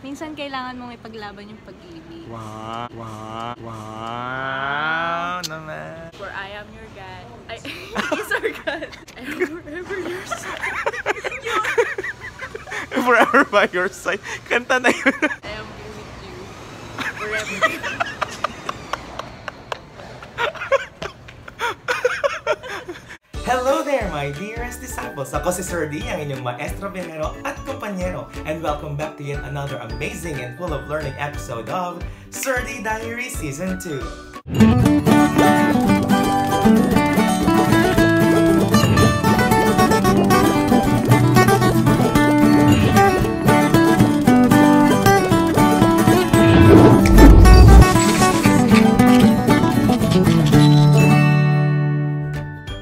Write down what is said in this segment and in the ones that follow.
Minsan kailangan mong ipaglaban yung pag-ibig. Wow! Wow! Wow! Naman! For I am your God. Is our God. And forever your son. Forever by your side. Kanta na yun. I am with you. Forever. Hello there, my dearest disciples! Ako si Sir D, ang inyong maestro, venero at kumpanyero. And welcome back to yet another amazing and full of learning episode of Sir D Diary Season 2.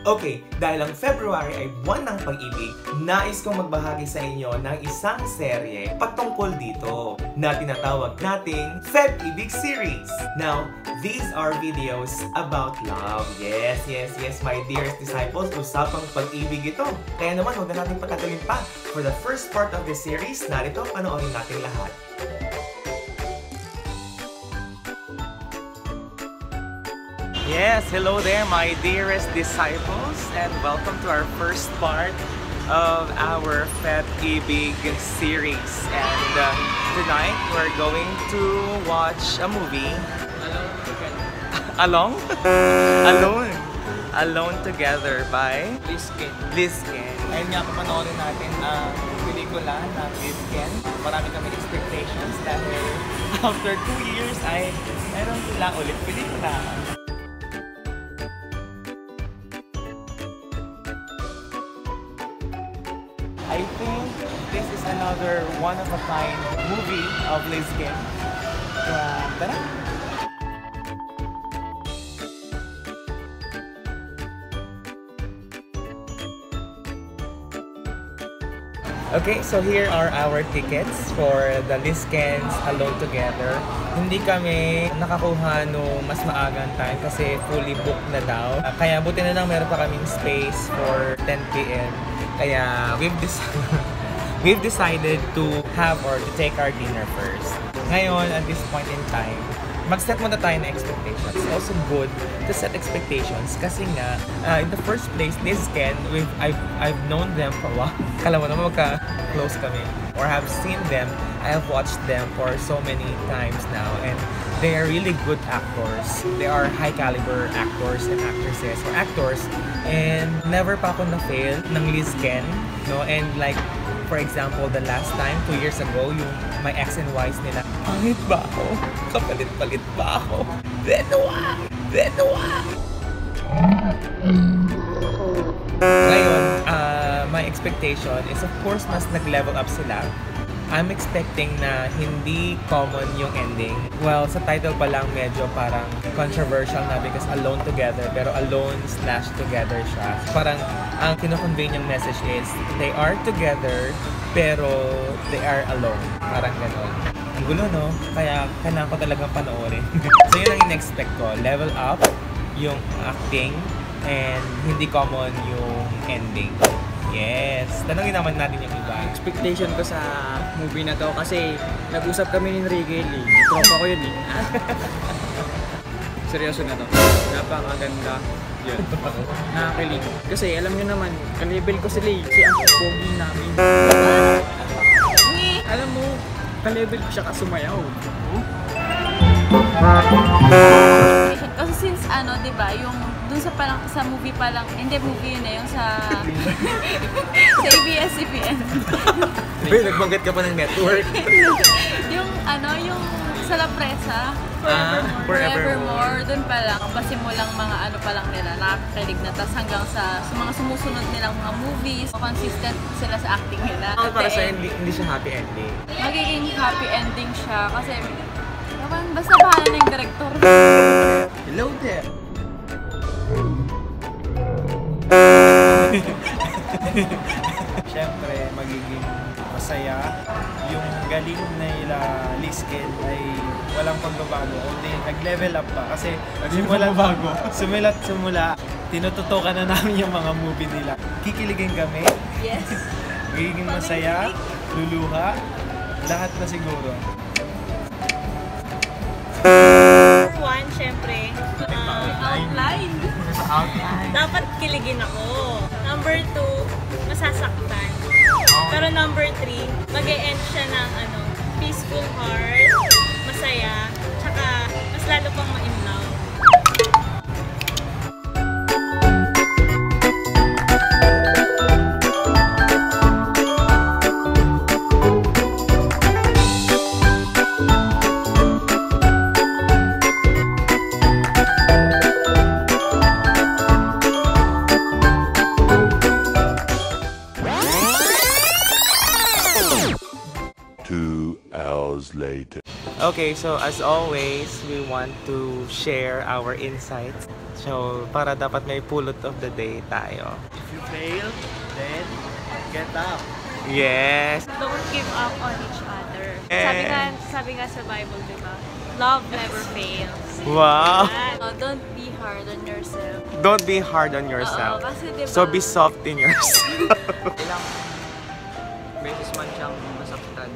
Okay, dahil ang February ay buwan ng pag-ibig, nais kong magbahagi sa inyo ng isang serye patungkol dito na tinatawag nating Feb-Ibig Series. Now, these are videos about love. Yes, my dearest disciples, usapang pag-ibig ito. Kaya naman, huwag na natin patagalin pa. For the first part of the series, narito, panoorin natin lahat. Yes, hello there my dearest disciples and welcome to our first part of our Feb-Ibig series. And tonight we're going to watch a movie. Alone? Alone Together by Lizken. Ayun nga, papanoorin natin ang pelikula ng Lizken. Marami kami expectations dahil after 2 years ay meron sila ulit pelikula. I think this is another one-of-a-kind movie of Lizken. Tara! Okay, so here are our tickets for the Lizken's Alone Together. Hindi kami nakakuha no mas maagang time kasi fully booked na daw. Kaya buti na lang meron pa kaming space for 10 p.m. Kaya we've decided to have or to take our dinner first. Ngayon, at this point in time, mag-set muna tayo ng expectations. It's also good to set expectations kasi nga, in the first place, Lizken, I've known them for a while. Kala mo naman magka-close kami. Or have seen them. I have watched them for so many times now. And they are really good actors. They are high caliber actors and actresses or actors. And never pa ako na-fail ng Lizken. No? And like, for example, the last time, 2 years ago, yung my X and Y's nila, pangit ba ako? Kapalit-palit ba ako? Benoit! Ngayon, my expectation is of course mas nag-level up sila. I'm expecting na hindi common yung ending. Well, sa title pa lang medyo parang controversial na because alone together, pero alone/together siya. Parang ang kino-convey niyang message is they are together pero they are alone. Parang gano'n. Ang gulo, no? Kaya kailangan ko talagang panoorin. So yun ang in-expect ko. Level up yung acting and hindi common yung ending. Yes. Tanungin naman natin yung iba. Expectation ko sa movie na to kasi nag-usap kami ni Rigel eh. Tropa ko yun eh. Seryoso na to. Napakaganda. Yun. Nakakilig. Kasi alam nyo naman, ka-level ko sila eh. Kasi ang pogi namin. Alam mo, ka-level ko siya kasumayaw. Kasi since di ba, yung dun sa movie pa lang, hindi movie yun yung sa ABS-CBN. Uy, nagbanggit ka pa ng network. yung sa La Presa, Forevermore, dun pa lang, pasimulang mga pa lang nila, nakakakilig na, tas hanggang sa mga sumusunod nilang mga movies, consistent sila sa acting nila. Para sa hindi siya happy ending. Magiging happy ending siya kasi basta bahala na yung director. Hello there! Siyempre, magiging masaya. Yung galing nila Lizken ay walang pagbabago. Kundi nag-level up pa. Kasi simula, tinututukan na namin yung mga movie nila. Kikiligin kami. Yes. Magiging masaya, luluha, Lahat na siguro. Number 1, syempre, Outline. dapat kiligin ako. Number 2, masasaktan. Pero number 3, mag-e-end siya ng peaceful heart, masaya, tsaka mas lalo pang ma-in love. Later. Okay, so as always, we want to share our insights. So, para dapat may pulot of the day tayo. If you fail, then get up. Yes! Don't give up on each other. Eh. Sabi nga sa Bible, di ba? Love never fails. Wow! Don't be hard on yourself. Don't be hard on yourself. Oo, kasi diba, So, be soft in yourself. Ilang beses man siyang nasaktan,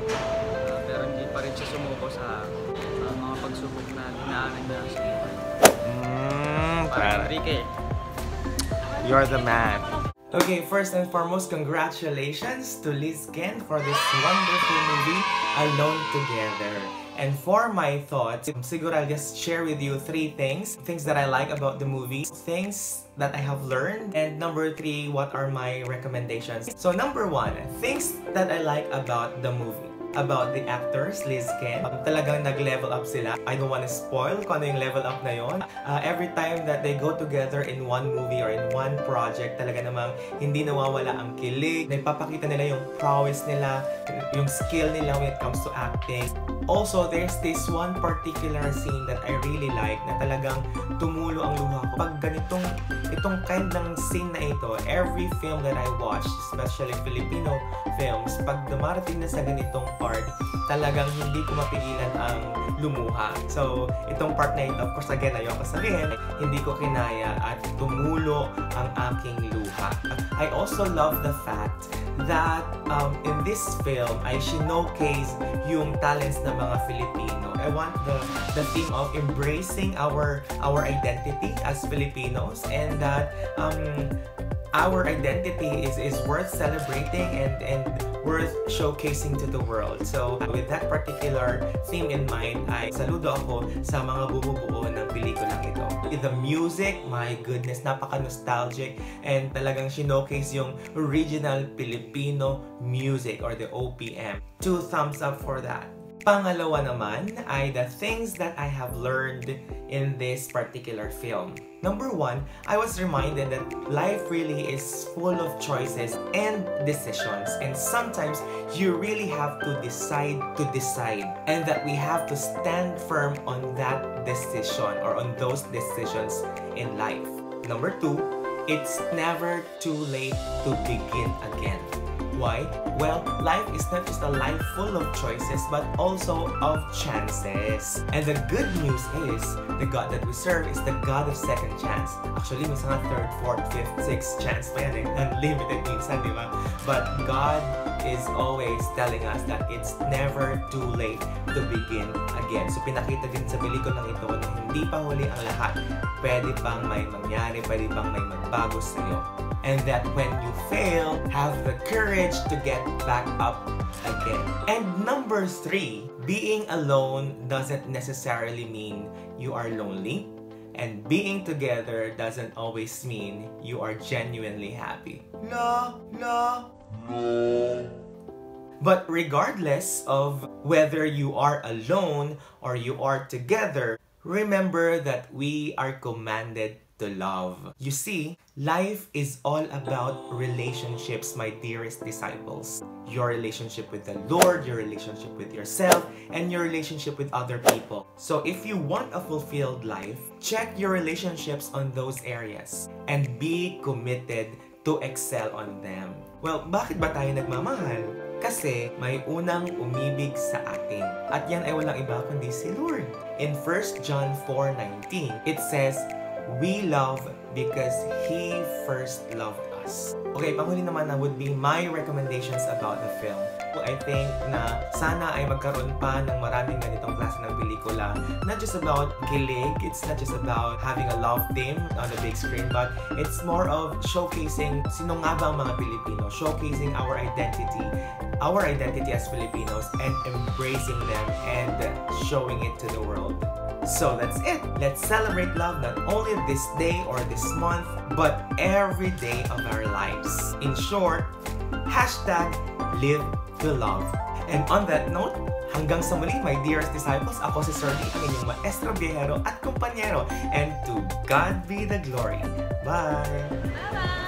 pero hindi pa rin siya sumuko sa mga pagsubok na dinaanan na sa buhay. Parang Enrique. You're the man. Okay, first and foremost, congratulations to Liz Ken for this wonderful movie, Alone Together. And for my thoughts, siguro I'll just share with you 3 things. Things that I like about the movie, things that I have learned, and number 3, what are my recommendations. So number 1, things that I like about the movie. About the actors, Liz Ken. Talagang nag-level up sila. I don't want to spoil kung ano yung level up na yon. Every time that they go together in one movie or in one project, talaga namang hindi nawawala ang kilig. Nagpapakita nila yung prowess nila, yung skill nila when it comes to acting. Also, there's this one particular scene that I really like na talagang tumulo ang luha ko. Pag itong kind ng scene na ito, every film that I watch, especially Filipino films, pag dumarating na sa ganitong part, talagang hindi ko mapigilan ang lumuha. So, itong part na ito, of course, again, ayoko sabihin, hindi ko kinaya at tumulo ang aking luha. I also love the fact that in this film, I showcase yung talents ng mga Filipino. I want the theme of embracing our identity as Filipinos, and that our identity is worth celebrating and worth showcasing to the world. So with that particular theme in mind, ay saludo ako sa mga bumubuo ng pelikulang ito. The music, my goodness, napaka-nostalgic, and talagang showcase yung original Filipino music or the OPM. 2 thumbs up for that. Pangalawa naman ay the things that I have learned in this particular film. Number 1, I was reminded that life really is full of choices and decisions, and sometimes you really have to decide, and that we have to stand firm on that decision or on those decisions in life. Number 2, it's never too late to begin again. Why? Well, life is not just a life full of choices, but also of chances. And the good news is, the God that we serve is the God of second chance. Actually, may mga 3rd, 4th, 5th, 6th chance pa yan eh. Unlimited minsan, di ba? But God is always telling us that it's never too late to begin again. So, pinakita din sa pelikulang ito na hindi pa huli ang lahat. Pwede pang may mangyari, pwede pang may magbago sa'yo. And that when you fail, have the courage to get back up again. And number 3, being alone doesn't necessarily mean you are lonely. And being together doesn't always mean you are genuinely happy. No. But regardless of whether you are alone or you are together, remember that we are commanded to love. You see, life is all about relationships, my dearest disciples. Your relationship with the Lord, your relationship with yourself, and your relationship with other people. So if you want a fulfilled life, check your relationships on those areas and be committed to excel on them. Well, bakit ba tayo nagmamahal? Kasi may unang umibig sa atin. At yan ay walang iba kundi si Lord. In 1 John 4:19, it says, "We love because He first loved us. Okay, panghuli naman na would be my recommendations about the film. I think na sana ay magkaroon pa ng maraming ganitong klase ng pelikula. Not just about kilig, it's not just about having a love team on the big screen, but it's more of showcasing sino nga ba ang mga Pilipino, showcasing our identity as Filipinos, and embracing them and showing it to the world. So that's it. Let's celebrate love not only this day or this month, but every day of our lives. In short, #live to love. And on that note, hanggang sa muli, my dearest disciples, ako si Sir D, ang inyong maestro biyahero at kumpanyero. And to God be the glory. Bye! Bye-bye!